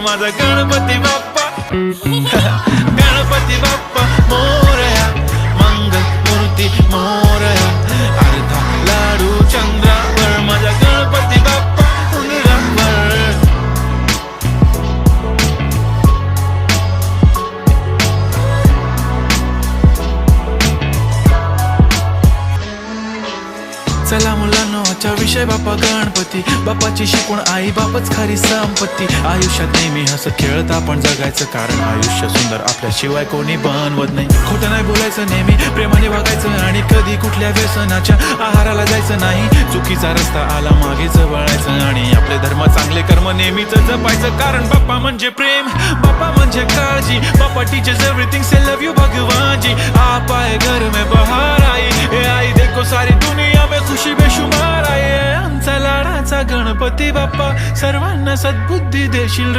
माझा गणपती बाप्पा. गणपती बाप्पा मोरया, मंगल मूर्ती मोरया, अर्धा लाडू चंद्रावर माझा गणपती बाप्पा उंदरावर. चला मुलांनो, आजचा विषय बाप्पा गणपती. बाप्पाची शिकवण आई बापच खरी संपत्ती. आयुष्यात नेहमी हसत खेळत आपण जगायचं, कारण आयुष्य सुंदर आपल्याशिवाय कोणी बनवत नाही. खोटं नाही बोलायचं, नेहमी प्रेमाने वागायचं, आणि कधी कुठल्या व्यसनाच्या आहाराला जायचं नाही. चुकीचा रस्ता आला मागेच वळायचं, आणि आपले धर्म चांगले कर्म नेहमीच जपायचं. कारण बाप्पा म्हणजे प्रेम, बाप्पा म्हणजे काळजी. Bappa teachers everything, say love you भगवान जी. आप आए घर में बहार आई, ए आई देखो सारी दुनिया में खुशी बेशुमार आहे. आमचा लाडाचा गणपती बाप्पा सर्वांना सद्बुद्धी देशील रे.